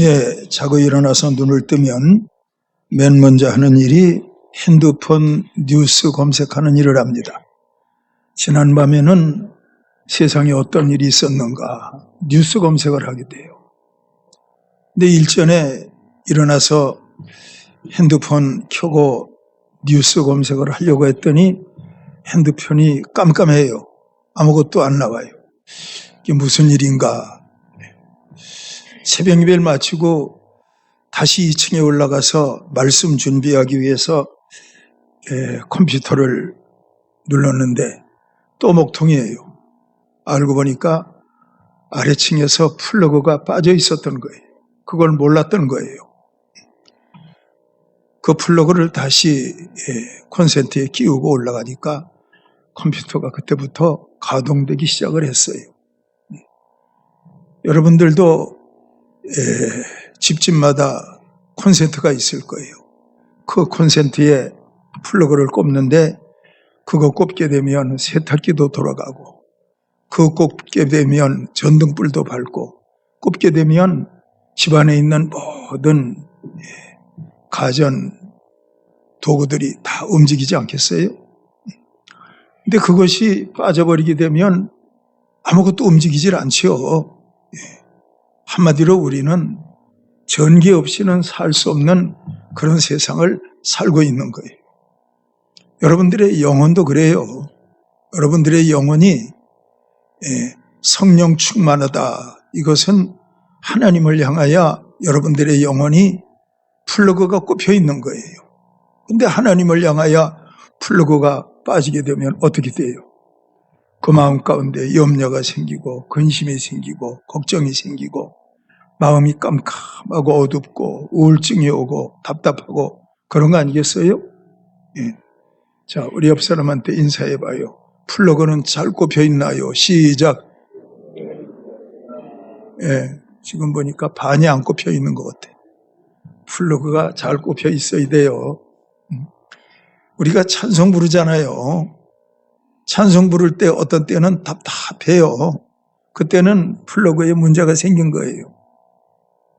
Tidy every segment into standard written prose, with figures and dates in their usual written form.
아침에 자고 일어나서 눈을 뜨면 맨 먼저 하는 일이 핸드폰 뉴스 검색하는 일을 합니다. 지난밤에는 세상에 어떤 일이 있었는가 뉴스 검색을 하게 돼요. 근데 일전에 일어나서 핸드폰 켜고 뉴스 검색을 하려고 했더니 핸드폰이 깜깜해요. 아무것도 안 나와요. 이게 무슨 일인가. 새벽 예배를 마치고 다시 2층에 올라가서 말씀 준비하기 위해서 컴퓨터를 눌렀는데 또 목통이에요. 알고 보니까 아래층에서 플러그가 빠져 있었던 거예요. 그걸 몰랐던 거예요. 그 플러그를 다시 콘센트에 끼우고 올라가니까 컴퓨터가 그때부터 가동되기 시작을 했어요. 여러분들도 집집마다 콘센트가 있을 거예요. 그 콘센트에 플러그를 꼽는데 그거 꼽게 되면 세탁기도 돌아가고 그거 꼽게 되면 전등불도 밝고 꼽게 되면 집안에 있는 모든 가전 도구들이 다 움직이지 않겠어요? 근데 그것이 빠져버리게 되면 아무것도 움직이질 않죠. 한마디로 우리는 전기 없이는 살 수 없는 그런 세상을 살고 있는 거예요. 여러분들의 영혼도 그래요. 여러분들의 영혼이 성령 충만하다. 이것은 하나님을 향하여 여러분들의 영혼이 플러그가 꼽혀 있는 거예요. 근데 하나님을 향하여 플러그가 빠지게 되면 어떻게 돼요? 그 마음 가운데 염려가 생기고 근심이 생기고 걱정이 생기고 마음이 깜깜하고 어둡고 우울증이 오고 답답하고 그런 거 아니겠어요? 예. 자, 우리 옆 사람한테 인사해봐요. 플러그는 잘 꼽혀 있나요? 시작. 예, 지금 보니까 반이 안 꼽혀 있는 것 같아. 플러그가 잘 꼽혀 있어야 돼요. 우리가 찬송 부르잖아요. 찬송 부를 때 어떤 때는 답답해요. 그때는 플러그에 문제가 생긴 거예요.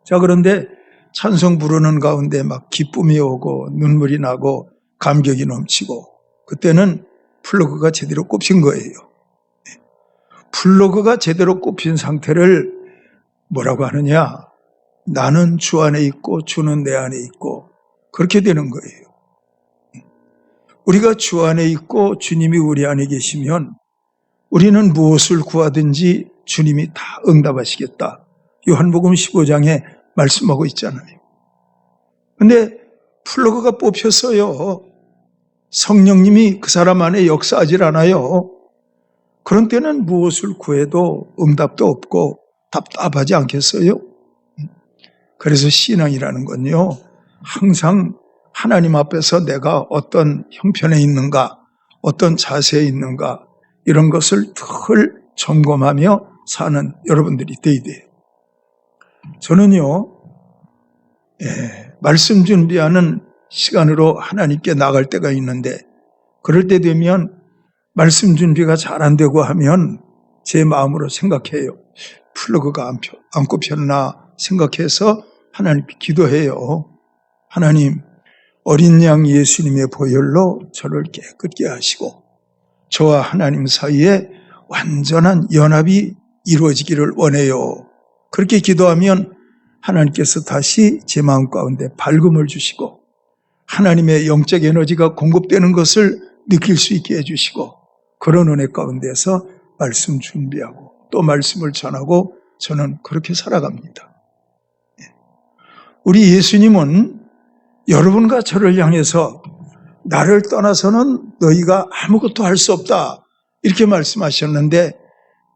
자, 그런데 찬송 부르는 가운데 막 기쁨이 오고 눈물이 나고 감격이 넘치고 그때는 플러그가 제대로 꼽힌 거예요. 플러그가 제대로 꼽힌 상태를 뭐라고 하느냐? 나는 주 안에 있고 주는 내 안에 있고 그렇게 되는 거예요. 우리가 주 안에 있고 주님이 우리 안에 계시면 우리는 무엇을 구하든지 주님이 다 응답하시겠다. 요한복음 15장에 말씀하고 있잖아요. 근데 플러그가 뽑혔어요. 성령님이 그 사람 안에 역사하질 않아요. 그런 때는 무엇을 구해도 응답도 없고 답답하지 않겠어요? 그래서 신앙이라는 건요, 항상 하나님 앞에서 내가 어떤 형편에 있는가, 어떤 자세에 있는가, 이런 것을 늘 점검하며 사는 여러분들이 되어야 돼요. 저는요, 말씀 준비하는 시간으로 하나님께 나갈 때가 있는데, 그럴 때 되면 말씀 준비가 잘 안 되고 하면 제 마음으로 생각해요. 플러그가 안 꼽혔나 생각해서 하나님께 기도해요. 하나님, 어린 양 예수님의 보혈로 저를 깨끗게 하시고 저와 하나님 사이에 완전한 연합이 이루어지기를 원해요. 그렇게 기도하면 하나님께서 다시 제 마음 가운데 밝음을 주시고 하나님의 영적 에너지가 공급되는 것을 느낄 수 있게 해주시고 그런 은혜 가운데서 말씀 준비하고 또 말씀을 전하고 저는 그렇게 살아갑니다. 우리 예수님은 여러분과 저를 향해서 나를 떠나서는 너희가 아무것도 할 수 없다 이렇게 말씀하셨는데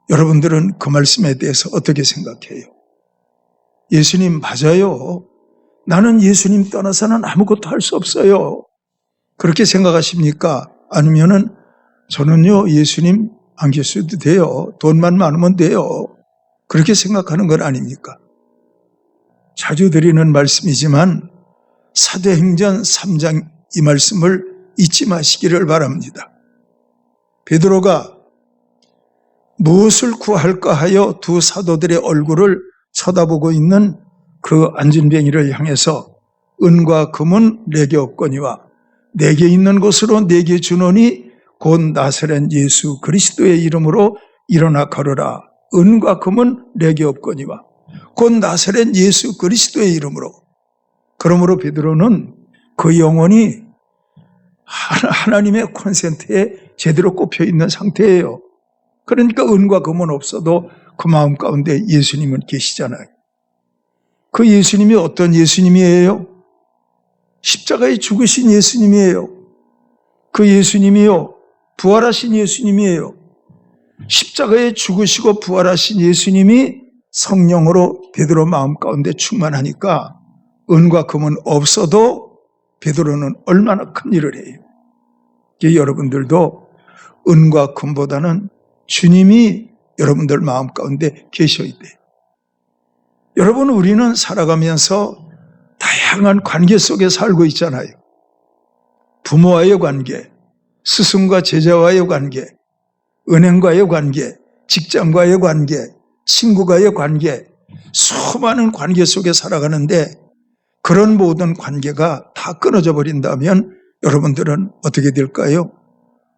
여러분들은 그 말씀에 대해서 어떻게 생각해요? 예수님 맞아요. 나는 예수님 떠나서는 아무것도 할 수 없어요. 그렇게 생각하십니까? 아니면은 저는요 예수님 안 계셔도 돼요. 돈만 많으면 돼요. 그렇게 생각하는 건 아닙니까? 자주 드리는 말씀이지만 사도행전 3장 이 말씀을 잊지 마시기를 바랍니다. 베드로가 무엇을 구할까 하여 두 사도들의 얼굴을 쳐다보고 있는 그 안진뱅이를 향해서 은과 금은 내게 없거니와 내게 있는 것으로 내게 주노니 곧 나사렛 예수 그리스도의 이름으로 일어나 걸으라. 은과 금은 내게 없거니와 곧 나사렛 예수 그리스도의 이름으로. 그러므로 베드로는 그 영혼이 하나님의 콘센트에 제대로 꼽혀 있는 상태예요. 그러니까 은과 금은 없어도 그 마음 가운데 예수님은 계시잖아요. 그 예수님이 어떤 예수님이에요? 십자가에 죽으신 예수님이에요. 그 예수님이요, 부활하신 예수님이에요. 십자가에 죽으시고 부활하신 예수님이 성령으로 베드로 마음 가운데 충만하니까 은과 금은 없어도 베드로는 얼마나 큰 일을 해요. 여러분들도 은과 금보다는 주님이 여러분들 마음 가운데 계셔야 돼요. 여러분, 우리는 살아가면서 다양한 관계 속에 살고 있잖아요. 부모와의 관계, 스승과 제자와의 관계, 은행과의 관계, 직장과의 관계, 친구와의 관계, 수많은 관계 속에 살아가는데 그런 모든 관계가 다 끊어져 버린다면 여러분들은 어떻게 될까요?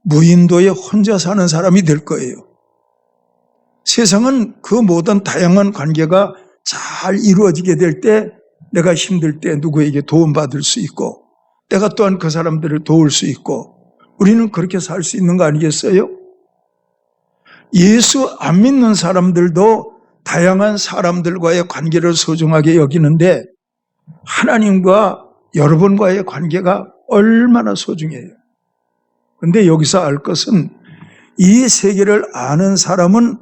무인도에 혼자 사는 사람이 될 거예요. 세상은 그 모든 다양한 관계가 잘 이루어지게 될 때 내가 힘들 때 누구에게 도움받을 수 있고 내가 또한 그 사람들을 도울 수 있고 우리는 그렇게 살 수 있는 거 아니겠어요? 예수 안 믿는 사람들도 다양한 사람들과의 관계를 소중하게 여기는데 하나님과 여러분과의 관계가 얼마나 소중해요. 그런데 여기서 알 것은 이 세계를 아는 사람은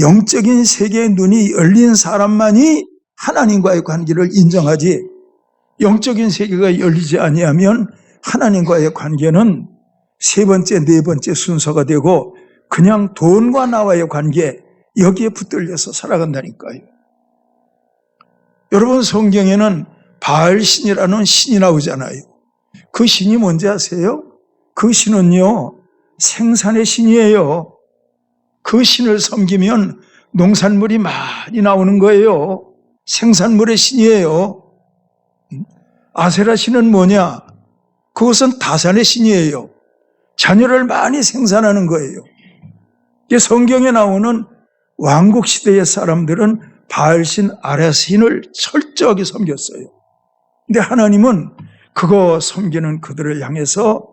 영적인 세계의 눈이 열린 사람만이 하나님과의 관계를 인정하지 영적인 세계가 열리지 아니하면 하나님과의 관계는 세 번째, 네 번째 순서가 되고 그냥 돈과 나와의 관계 여기에 붙들려서 살아간다니까요. 여러분, 성경에는 바알신이라는 신이 나오잖아요. 그 신이 뭔지 아세요? 그 신은요, 생산의 신이에요. 그 신을 섬기면 농산물이 많이 나오는 거예요. 생산물의 신이에요. 아세라 신은 뭐냐? 그것은 다산의 신이에요. 자녀를 많이 생산하는 거예요. 성경에 나오는 왕국 시대의 사람들은 바알신, 아라신을 철저하게 섬겼어요. 근데 하나님은 그거 섬기는 그들을 향해서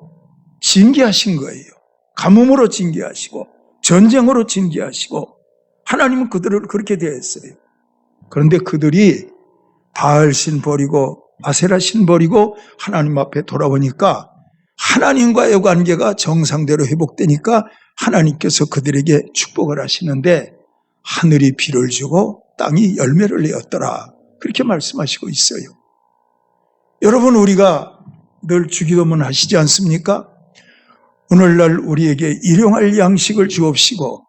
징계하신 거예요. 가뭄으로 징계하시고 전쟁으로 징계하시고 하나님은 그들을 그렇게 대했어요. 그런데 그들이 바알신 버리고 아세라신 버리고 하나님 앞에 돌아오니까 하나님과의 관계가 정상대로 회복되니까 하나님께서 그들에게 축복을 하시는데 하늘이 비를 주고 땅이 열매를 내었더라. 그렇게 말씀하시고 있어요. 여러분, 우리가 늘 주기도문 하시지 않습니까? 오늘날 우리에게 일용할 양식을 주옵시고,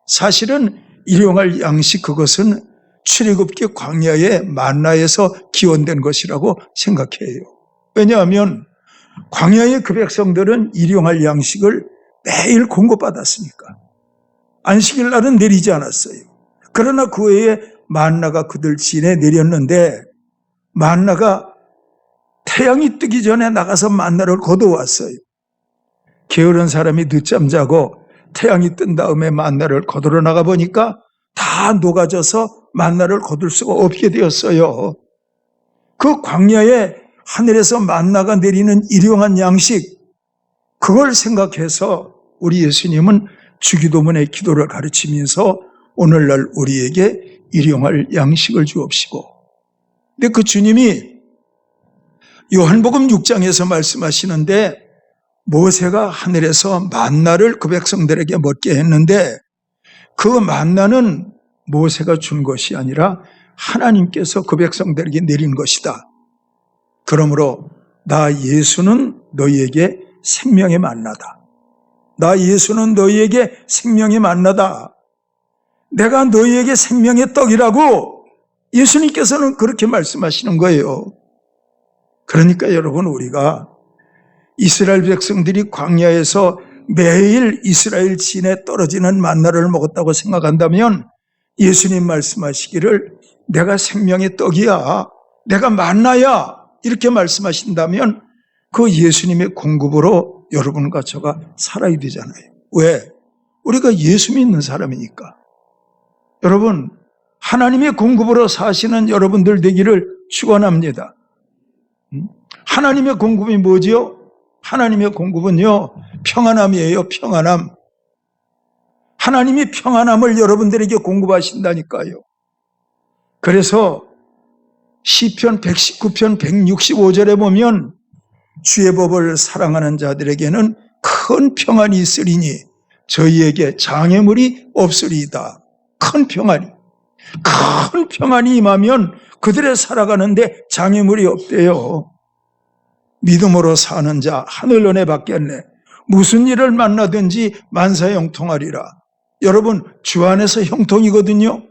사실은 일용할 양식 그것은 출애굽기 광야의 만나에서 기원된 것이라고 생각해요. 왜냐하면 광야의 그 백성들은 일용할 양식을 매일 공급받았으니까. 안식일 날은 내리지 않았어요. 그러나 그 외에 만나가 그들 진에 내렸는데 만나가 태양이 뜨기 전에 나가서 만나를 거둬왔어요. 게으른 사람이 늦잠 자고 태양이 뜬 다음에 만나를 거두러 나가 보니까 다 녹아져서 만나를 거둘 수가 없게 되었어요. 그 광야에 하늘에서 만나가 내리는 일용한 양식, 그걸 생각해서 우리 예수님은 주기도문의 기도를 가르치면서 오늘날 우리에게 일용할 양식을 주옵시고, 근데 그 주님이 요한복음 6장에서 말씀하시는데 모세가 하늘에서 만나를 그 백성들에게 먹게 했는데 그 만나는 모세가 준 것이 아니라 하나님께서 그 백성들에게 내린 것이다. 그러므로 나 예수는 너희에게 생명의 만나다. 나 예수는 너희에게 생명의 만나다. 내가 너희에게 생명의 떡이라고 예수님께서는 그렇게 말씀하시는 거예요. 그러니까 여러분, 우리가 이스라엘 백성들이 광야에서 매일 이스라엘 진에 떨어지는 만나를 먹었다고 생각한다면 예수님 말씀하시기를 내가 생명의 떡이야, 내가 만나야, 이렇게 말씀하신다면 그 예수님의 공급으로 여러분과 저가 살아야 되잖아요. 왜? 우리가 예수 믿는 사람이니까. 여러분, 하나님의 공급으로 사시는 여러분들 되기를 축원합니다. 하나님의 공급이 뭐지요? 하나님의 공급은요, 평안함이에요. 평안함. 하나님이 평안함을 여러분들에게 공급하신다니까요. 그래서 시편 119편 165절에 보면 주의 법을 사랑하는 자들에게는 큰 평안이 있으리니 저희에게 장애물이 없으리이다. 큰 평안이 임하면 그들의 살아가는데 장애물이 없대요. 믿음으로 사는 자 하늘 은혜 받겠네. 무슨 일을 만나든지 만사 형통하리라. 여러분, 주 안에서 형통이거든요.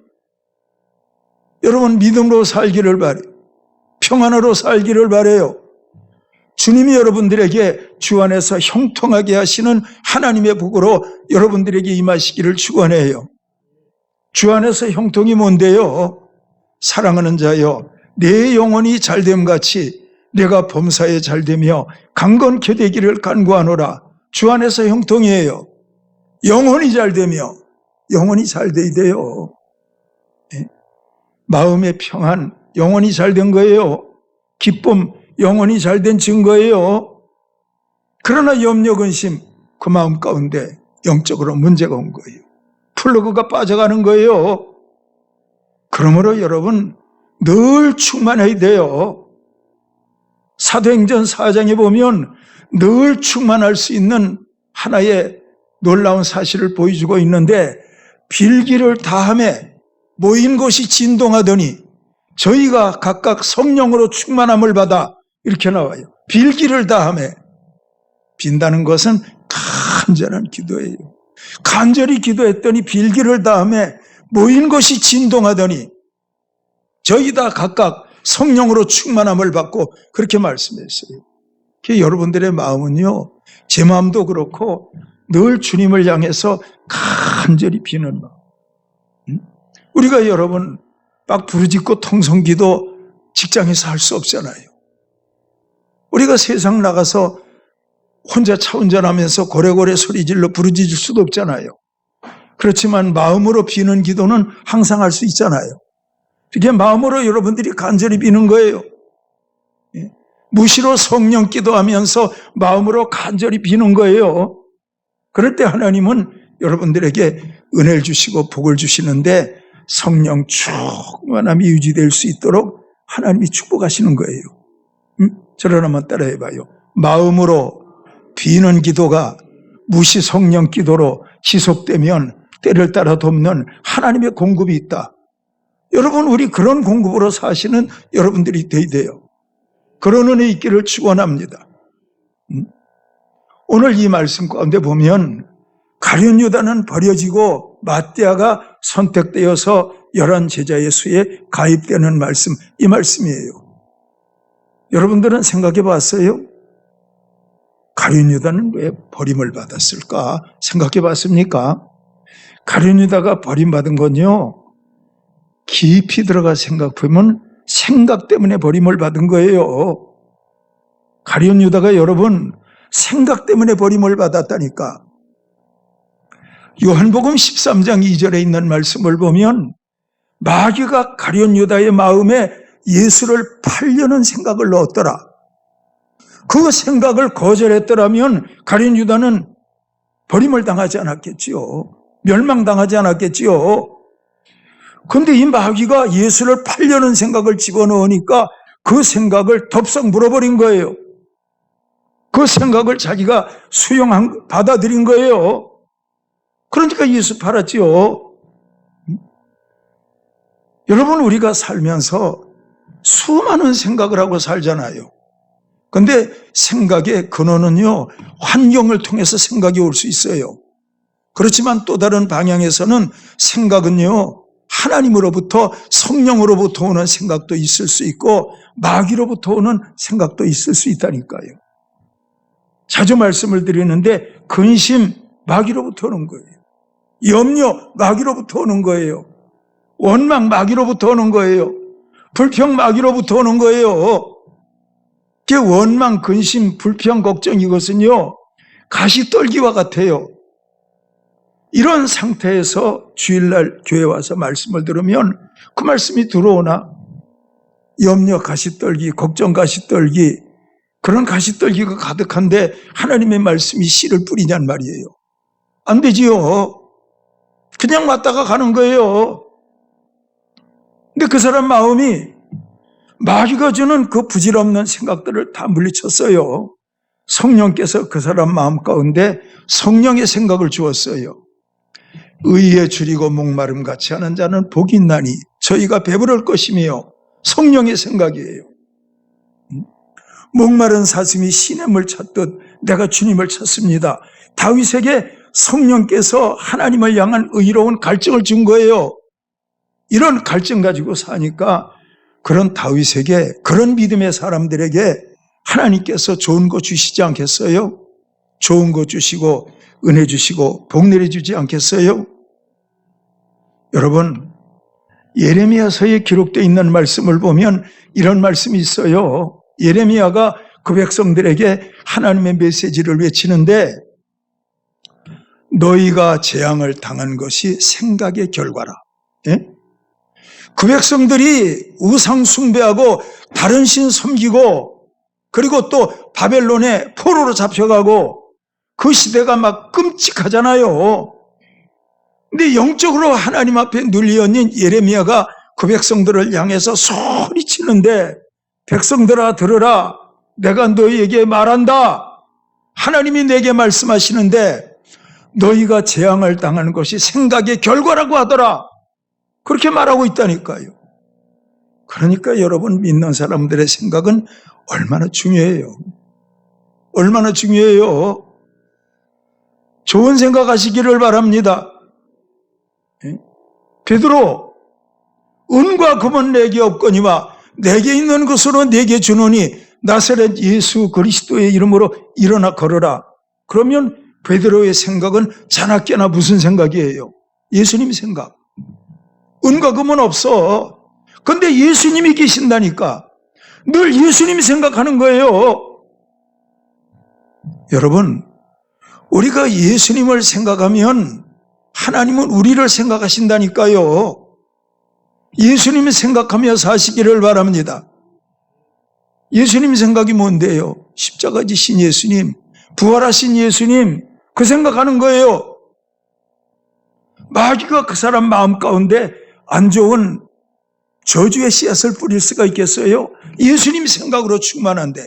여러분, 믿음으로 살기를 바래요. 평안으로 살기를 바래요. 주님이 여러분들에게 주 안에서 형통하게 하시는 하나님의 복으로 여러분들에게 임하시기를 축원해요. 주 안에서 형통이 뭔데요? 사랑하는 자여, 내 영혼이 잘됨같이 내가 범사에 잘되며 강건케 되기를 간구하노라. 주 안에서 형통이에요. 영혼이 잘되며, 영혼이 잘 돼야 돼요. 마음의 평안, 영혼이 잘된 거예요. 기쁨, 영혼이 잘된 증거예요. 그러나 염려, 근심, 그 마음 가운데 영적으로 문제가 온 거예요. 플러그가 빠져가는 거예요. 그러므로 여러분, 늘 충만해야 돼요. 사도행전 4장에 보면 늘 충만할 수 있는 하나의 놀라운 사실을 보여주고 있는데, 빌기를 다함에 모인 곳이 진동하더니 저희가 각각 성령으로 충만함을 받아, 이렇게 나와요. 빌기를 다함에. 빈다는 것은 간절한 기도예요. 간절히 기도했더니 빌기를 다함에 모인 것이 진동하더니 저희 다 각각 성령으로 충만함을 받고, 그렇게 말씀했어요. 여러분들의 마음은요, 제 마음도 그렇고 늘 주님을 향해서 간절히 비는 마음. 우리가 여러분 막 부르짖고 통성기도 직장에서 할 수 없잖아요. 우리가 세상 나가서 혼자 차 운전하면서 고래고래 소리질러 부르짖을 수도 없잖아요. 그렇지만 마음으로 비는 기도는 항상 할 수 있잖아요. 이게 마음으로 여러분들이 간절히 비는 거예요. 무시로 성령 기도하면서 마음으로 간절히 비는 거예요. 그럴 때 하나님은 여러분들에게 은혜를 주시고 복을 주시는데, 성령 충만함이 유지될 수 있도록 하나님이 축복하시는 거예요. 저를 한번 따라해봐요. 마음으로 비는 기도가 무시 성령 기도로 지속되면 때를 따라 돕는 하나님의 공급이 있다. 여러분, 우리 그런 공급으로 사시는 여러분들이 돼야 돼요. 그런 은혜 있기를 축원합니다. 오늘 이 말씀 가운데 보면 가룟 유다는 버려지고 마띠아가 선택되어서 11 제자의 수에 가입되는 말씀, 이 말씀이에요. 여러분들은 생각해 봤어요? 가룟 유다는 왜 버림을 받았을까? 생각해 봤습니까? 가룟 유다가 버림받은 건요, 깊이 들어가 생각하면 생각 때문에 버림을 받은 거예요. 가룟 유다가 여러분 생각 때문에 버림을 받았다니까. 요한복음 13장 2절에 있는 말씀을 보면 마귀가 가룟 유다의 마음에 예수를 팔려는 생각을 넣었더라. 그 생각을 거절했더라면 가룟 유다는 버림을 당하지 않았겠지요. 멸망당하지 않았겠지요. 그런데 이 마귀가 예수를 팔려는 생각을 집어넣으니까 그 생각을 덥석 물어버린 거예요. 그 생각을 자기가 받아들인 거예요. 그러니까 예수 팔았지요. 여러분, 우리가 살면서 수많은 생각을 하고 살잖아요. 그런데 생각의 근원은요, 환경을 통해서 생각이 올 수 있어요. 그렇지만 또 다른 방향에서는 생각은요, 하나님으로부터, 성령으로부터 오는 생각도 있을 수 있고 마귀로부터 오는 생각도 있을 수 있다니까요. 자주 말씀을 드리는데 근심, 마귀로부터 오는 거예요. 염려, 마귀로부터 오는 거예요. 원망 마귀로부터 오는 거예요. 불평 마귀로부터 오는 거예요. 그 원망, 근심, 불평, 걱정 이것은요 가시떨기와 같아요. 이런 상태에서 주일날 교회 와서 말씀을 들으면 그 말씀이 들어오나? 염려 가시떨기, 걱정 가시떨기, 그런 가시떨기가 가득한데 하나님의 말씀이 씨를 뿌리냔 말이에요. 안 되지요. 그냥 왔다가 가는 거예요. 근데 그 사람 마음이 마귀가 주는 그 부질없는 생각들을 다 물리쳤어요. 성령께서 그 사람 마음 가운데 성령의 생각을 주었어요. 의에 줄이고 목마름 같이 하는 자는 복이 있나니 저희가 배부를 것이며, 성령의 생각이에요. 목마른 사슴이 시냇물 찾듯 내가 주님을 찾습니다. 다윗에게 성령께서 하나님을 향한 의로운 갈증을 준 거예요. 이런 갈증 가지고 사니까 그런 다윗에게, 그런 믿음의 사람들에게 하나님께서 좋은 거 주시지 않겠어요? 좋은 거 주시고 은혜 주시고 복 내려주지 않겠어요? 여러분, 예레미야서에 기록되어 있는 말씀을 보면 이런 말씀이 있어요. 예레미야가 그 백성들에게 하나님의 메시지를 외치는데, 너희가 재앙을 당한 것이 생각의 결과라. 예? 그 백성들이 우상 숭배하고 다른 신 섬기고, 그리고 또 바벨론에 포로로 잡혀가고, 그 시대가 막 끔찍하잖아요. 근데 영적으로 하나님 앞에 눌리어있는 예레미야가 그 백성들을 향해서 소리치는데, 백성들아 들으라, 내가 너희에게 말한다. 하나님이 내게 말씀하시는데 너희가 재앙을 당하는 것이 생각의 결과라고 하더라. 그렇게 말하고 있다니까요. 그러니까 여러분, 믿는 사람들의 생각은 얼마나 중요해요. 얼마나 중요해요. 좋은 생각하시기를 바랍니다. 베드로, 은과 금은 내게 없거니와 내게 있는 것으로 내게 주노니 나사렛 예수 그리스도의 이름으로 일어나 걸어라. 그러면 베드로의 생각은 자나깨나 무슨 생각이에요? 예수님 생각. 은과 금은 없어. 근데 예수님이 계신다니까 늘 예수님이 생각하는 거예요. 여러분, 우리가 예수님을 생각하면 하나님은 우리를 생각하신다니까요. 예수님이 생각하며 사시기를 바랍니다. 예수님 생각이 뭔데요? 십자가 지신 예수님, 부활하신 예수님, 그 생각하는 거예요. 마귀가 그 사람 마음 가운데 안 좋은 저주의 씨앗을 뿌릴 수가 있겠어요? 예수님 생각으로 충만한데.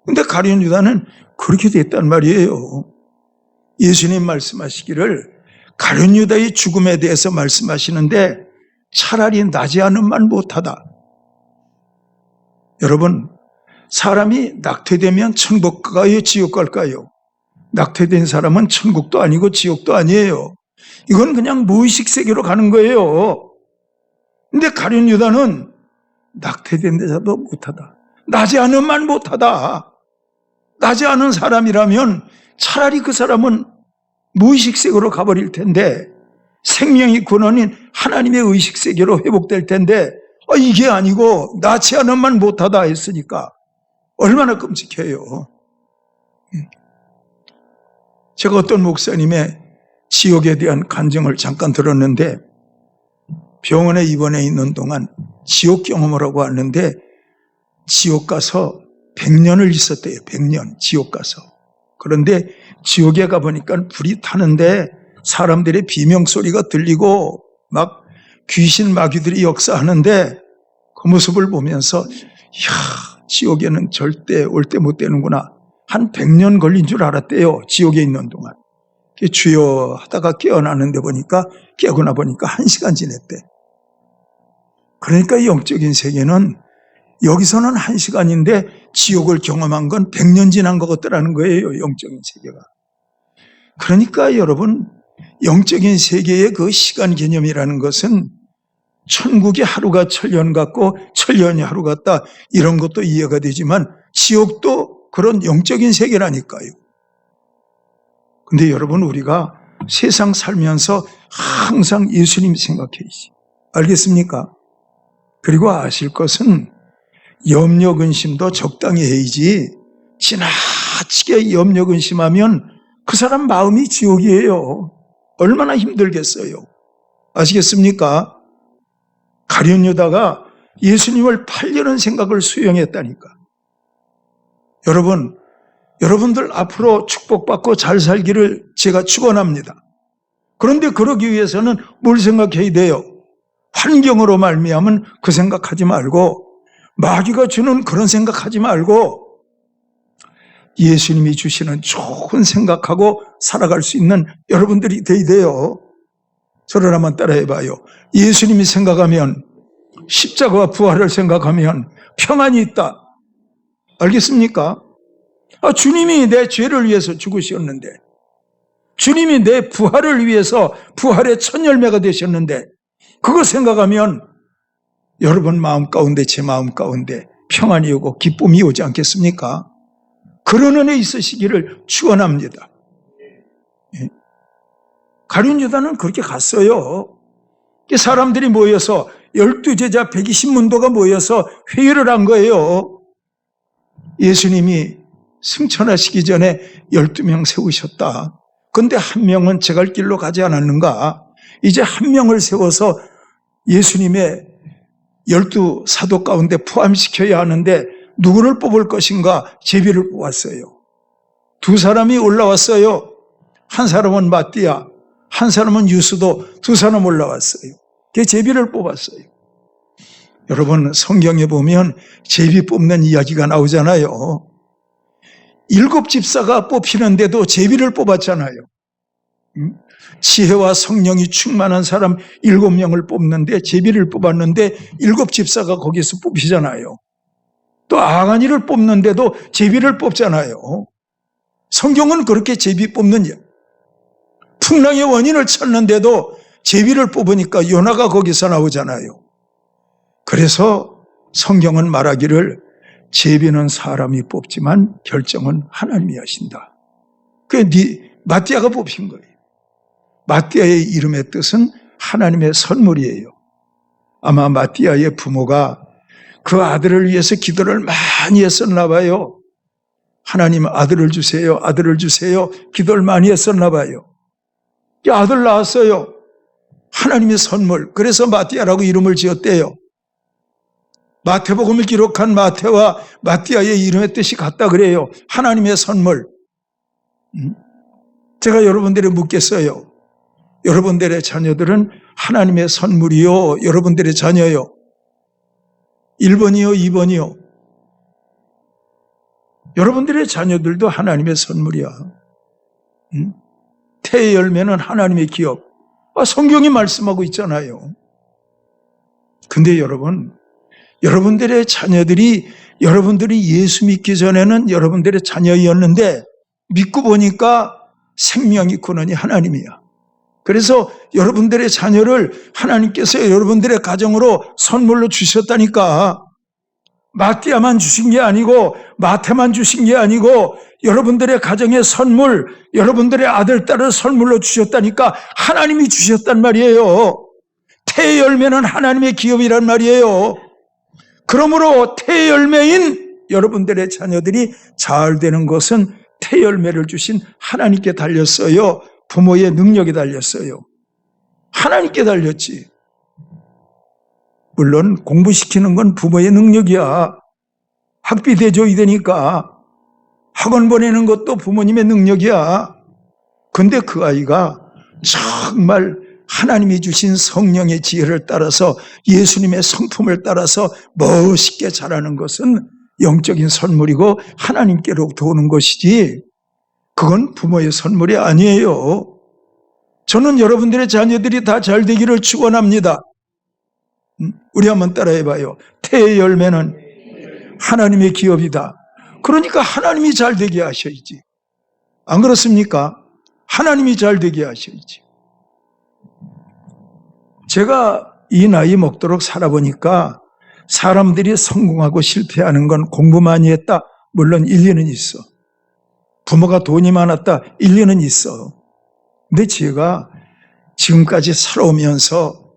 근데 가룟 유다는 그렇게 됐단 말이에요. 예수님 말씀하시기를 가룟 유다의 죽음에 대해서 말씀하시는데 차라리 나지 않음만 못하다. 여러분, 사람이 낙태되면 천국 가요, 지옥 갈까요? 낙태된 사람은 천국도 아니고 지옥도 아니에요. 이건 그냥 무의식 세계로 가는 거예요. 근데 가룟 유다는 낙태된 데서도 못하다. 나지 않음만 못하다. 나지 않은 사람이라면 차라리 그 사람은 무의식 세계로 가버릴 텐데, 생명의 근원인 하나님의 의식 세계로 회복될 텐데, 이게 아니고 낳지 않음만 못하다 했으니까 얼마나 끔찍해요. 제가 어떤 목사님의 지옥에 대한 간증을 잠깐 들었는데, 병원에 입원해 있는 동안 지옥 경험을 하고 왔는데 지옥 가서 100년을 있었대요. 100년 지옥 가서. 그런데 지옥에 가보니까 불이 타는데 사람들의 비명소리가 들리고 막 귀신 마귀들이 역사하는데, 그 모습을 보면서 이야, 지옥에는 절대 올 때 못 되는구나. 한 100년 걸린 줄 알았대요. 지옥에 있는 동안. 주여 하다가 깨어나는데 깨고 나 보니까 1시간 지냈대. 그러니까 영적인 세계는 여기서는 1시간인데 지옥을 경험한 건 100년 지난 것 같더라는 거예요. 영적인 세계가. 그러니까 여러분, 영적인 세계의 그 시간 개념이라는 것은 천국이 하루가 천년 같고 천년이 하루 같다, 이런 것도 이해가 되지만 지옥도 그런 영적인 세계라니까요. 근데 여러분, 우리가 세상 살면서 항상 예수님 생각해야지. 알겠습니까? 그리고 아실 것은 염려 근심도 적당히 해야지 지나치게 염려 근심하면 그 사람 마음이 지옥이에요. 얼마나 힘들겠어요. 아시겠습니까? 가룟 유다가 예수님을 팔려는 생각을 수용했다니까. 여러분들 앞으로 축복받고 잘 살기를 제가 축원합니다. 그런데 그러기 위해서는 뭘 생각해야 돼요? 환경으로 말미암은 그 생각하지 말고, 마귀가 주는 그런 생각하지 말고 예수님이 주시는 좋은 생각하고 살아갈 수 있는 여러분들이 돼야 돼요. 저를 한번 따라해봐요. 예수님이 생각하면, 십자가와 부활을 생각하면 평안이 있다. 알겠습니까? 주님이 내 죄를 위해서 죽으셨는데, 주님이 내 부활을 위해서 부활의 첫 열매가 되셨는데, 그거 생각하면 여러분 마음 가운데, 제 마음 가운데 평안이 오고 기쁨이 오지 않겠습니까? 그런 은혜 있으시기를 축원합니다. 가룟 유다는 그렇게 갔어요. 사람들이 모여서 12제자 120문도가 모여서 회의를 한 거예요. 예수님이 승천하시기 전에 12명 세우셨다. 그런데 한 명은 제 갈 길로 가지 않았는가? 이제 한 명을 세워서 예수님의 12사도 가운데 포함시켜야 하는데 누구를 뽑을 것인가? 제비를 뽑았어요. 두 사람이 올라왔어요. 한 사람은 마띠아, 한 사람은 유수도, 두 사람 올라왔어요. 그 제비를 뽑았어요. 여러분, 성경에 보면 제비 뽑는 이야기가 나오잖아요. 7집사가 뽑히는데도 제비를 뽑았잖아요. 지혜와 성령이 충만한 사람 7명을 뽑는데 제비를 뽑았는데 7집사가 거기서 뽑히잖아요. 또 아가니를 뽑는데도 제비를 뽑잖아요. 성경은 그렇게 제비 뽑는 이야기. 풍랑의 원인을 찾는데도 제비를 뽑으니까 요나가 거기서 나오잖아요. 그래서 성경은 말하기를 제비는 사람이 뽑지만 결정은 하나님이 하신다. 마띠아가 뽑힌 거예요. 마띠아의 이름의 뜻은 하나님의 선물이에요. 아마 마띠아의 부모가 그 아들을 위해서 기도를 많이 했었나 봐요. 하나님 아들을 주세요, 아들을 주세요. 기도를 많이 했었나 봐요. 아들 낳았어요. 하나님의 선물. 그래서 마띠아라고 이름을 지었대요. 마태복음을 기록한 마태와 마띠아의 이름의 뜻이 같다 그래요. 하나님의 선물. 제가 여러분들에게 묻겠어요. 여러분들의 자녀들은 하나님의 선물이요, 여러분들의 자녀요? 1번이요, 2번이요? 여러분들의 자녀들도 하나님의 선물이야. 태의 열매는 하나님의 기업. 성경이 말씀하고 있잖아요. 근데 여러분들의 자녀들이, 여러분들이 예수 믿기 전에는 여러분들의 자녀였는데 믿고 보니까 생명이 근원이 하나님이야. 그래서 여러분들의 자녀를 하나님께서 여러분들의 가정으로 선물로 주셨다니까. 마띠아만 주신 게 아니고 마태만 주신 게 아니고 여러분들의 가정의 선물, 여러분들의 아들, 딸을 선물로 주셨다니까. 하나님이 주셨단 말이에요. 태의 열매는 하나님의 기업이란 말이에요. 그러므로 태의 열매인 여러분들의 자녀들이 잘 되는 것은 태 열매를 주신 하나님께 달렸어요. 부모의 능력이 달렸어요. 하나님께 달렸지. 물론 공부시키는 건 부모의 능력이야. 학비 대줘야 되니까. 학원 보내는 것도 부모님의 능력이야. 근데 그 아이가 정말 하나님이 주신 성령의 지혜를 따라서 예수님의 성품을 따라서 멋있게 자라는 것은 영적인 선물이고 하나님께로부터 오는 것이지 그건 부모의 선물이 아니에요. 저는 여러분들의 자녀들이 다 잘 되기를 축원합니다. 우리 한번 따라해봐요. 태의 열매는 하나님의 기업이다. 그러니까 하나님이 잘 되게 하셔야지. 안 그렇습니까? 하나님이 잘 되게 하셔야지. 제가 이 나이 먹도록 살아보니까 사람들이 성공하고 실패하는 건 공부 많이 했다. 물론 일리는 있어. 부모가 돈이 많았다. 일리는 있어. 근데 제가 지금까지 살아오면서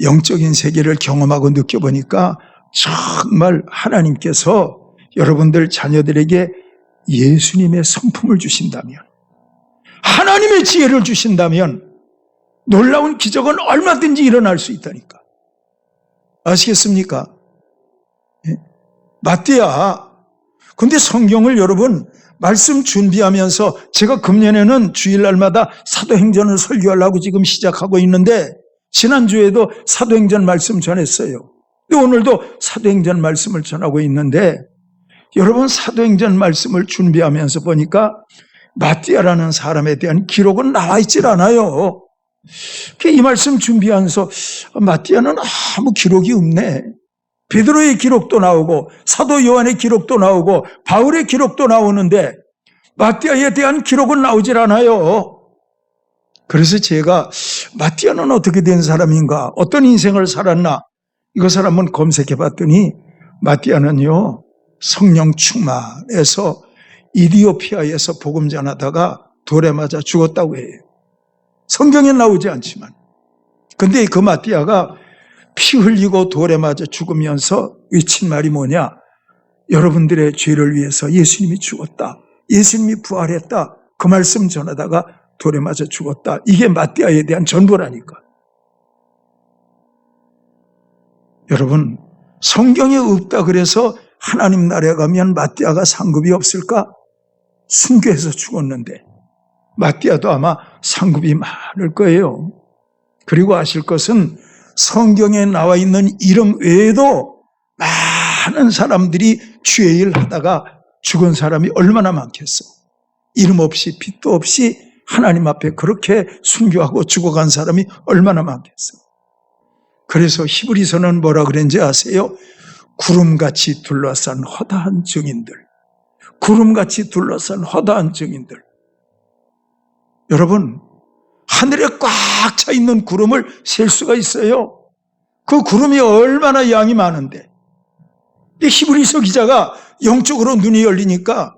영적인 세계를 경험하고 느껴보니까 정말 하나님께서 여러분들 자녀들에게 예수님의 성품을 주신다면, 하나님의 지혜를 주신다면 놀라운 기적은 얼마든지 일어날 수 있다니까. 아시겠습니까? 마띠아. 근데 성경을 여러분 말씀 준비하면서 제가 금년에는 주일날마다 사도행전을 설교하려고 지금 시작하고 있는데 지난주에도 사도행전 말씀 전했어요. 근데 오늘도 사도행전 말씀을 전하고 있는데 여러분 사도행전 말씀을 준비하면서 보니까 마띠아라는 사람에 대한 기록은 나와 있질 않아요. 이 말씀 준비하면서 마띠아는 아무 기록이 없네. 베드로의 기록도 나오고 사도 요한의 기록도 나오고 바울의 기록도 나오는데 마띠아에 대한 기록은 나오질 않아요. 그래서 제가 마띠아는 어떻게 된 사람인가, 어떤 인생을 살았나 이것을 한번 검색해 봤더니 마띠아는요 성령 충만해서 이디오피아에서 복음 전하다가 돌에 맞아 죽었다고 해요. 성경에 나오지 않지만. 근데 그 마띠아가 피 흘리고 돌에 맞아 죽으면서 외친 말이 뭐냐? 여러분들의 죄를 위해서 예수님이 죽었다. 예수님이 부활했다. 그 말씀 전하다가 돌에 맞아 죽었다. 이게 마띠아에 대한 전부라니까. 여러분, 성경에 없다 그래서 하나님 나라에 가면 마띠아가 상급이 없을까? 순교해서 죽었는데 마띠아도 아마 상급이 많을 거예요. 그리고 아실 것은 성경에 나와 있는 이름 외에도 많은 사람들이 주의 일 하다가 죽은 사람이 얼마나 많겠어. 이름 없이 빛도 없이 하나님 앞에 그렇게 순교하고 죽어간 사람이 얼마나 많겠어. 그래서 히브리서는 뭐라 그랬는지 아세요? 구름같이 둘러싼 허다한 증인들. 구름같이 둘러싼 허다한 증인들. 여러분, 하늘에 꽉 차 있는 구름을 셀 수가 있어요. 그 구름이 얼마나 양이 많은데. 히브리서 기자가 영적으로 눈이 열리니까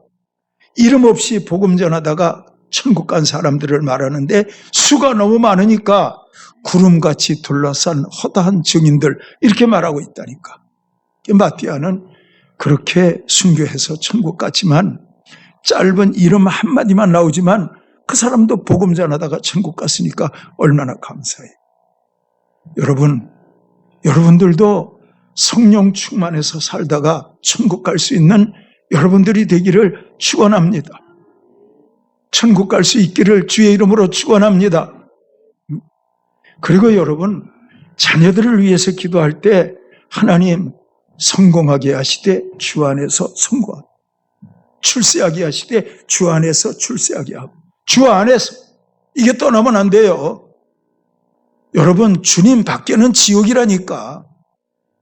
이름 없이 복음 전하다가 천국 간 사람들을 말하는데 수가 너무 많으니까 구름같이 둘러싼 허다한 증인들 이렇게 말하고 있다니까. 마띠아는 그렇게 순교해서 천국 갔지만 짧은 이름 한마디만 나오지만 그 사람도 복음 전하다가 천국 갔으니까 얼마나 감사해요. 여러분, 여러분들도 성령 충만해서 살다가 천국 갈 수 있는 여러분들이 되기를 축원합니다. 천국 갈 수 있기를 주의 이름으로 축원합니다. 그리고 여러분, 자녀들을 위해서 기도할 때 하나님 성공하게 하시되 주 안에서 성공하게, 출세하게 하시되 주 안에서 출세하게 하고, 주 안에서, 이게 떠나면 안 돼요. 여러분, 주님 밖에는 지옥이라니까,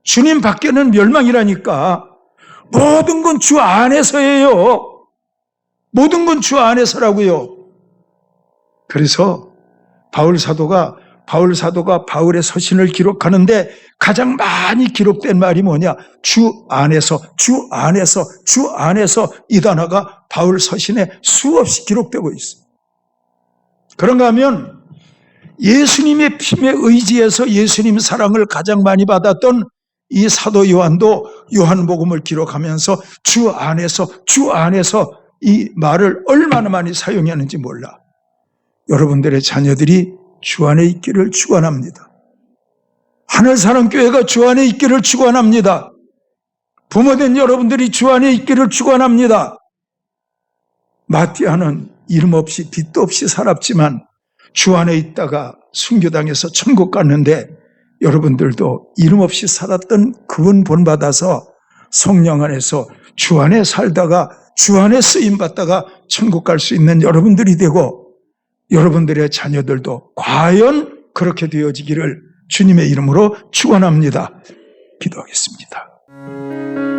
주님 밖에는 멸망이라니까. 모든 건 주 안에서예요. 모든 건 주 안에서라고요. 그래서 바울 사도가 바울의 서신을 기록하는데 가장 많이 기록된 말이 뭐냐? 주 안에서, 주 안에서, 주 안에서, 이 단어가 바울 서신에 수없이 기록되고 있어요. 그런가 하면 예수님의 피에 의지해서 예수님 사랑을 가장 많이 받았던 이 사도 요한도 요한복음을 기록하면서 주 안에서 이 말을 얼마나 많이 사용했는지 몰라. 여러분들의 자녀들이 주 안에 있기를 축원합니다. 하늘사랑교회가 주 안에 있기를 축원합니다. 부모된 여러분들이 주 안에 있기를 축원합니다. 마띠아는 이름 없이 빛도 없이 살았지만 주 안에 있다가 순교당해서 천국 갔는데 여러분들도 이름 없이 살았던 그분 본받아서 성령 안에서 주 안에 살다가 주 안에 쓰임받다가 천국 갈 수 있는 여러분들이 되고 여러분들의 자녀들도 과연 그렇게 되어지기를 주님의 이름으로 축원합니다. 기도하겠습니다.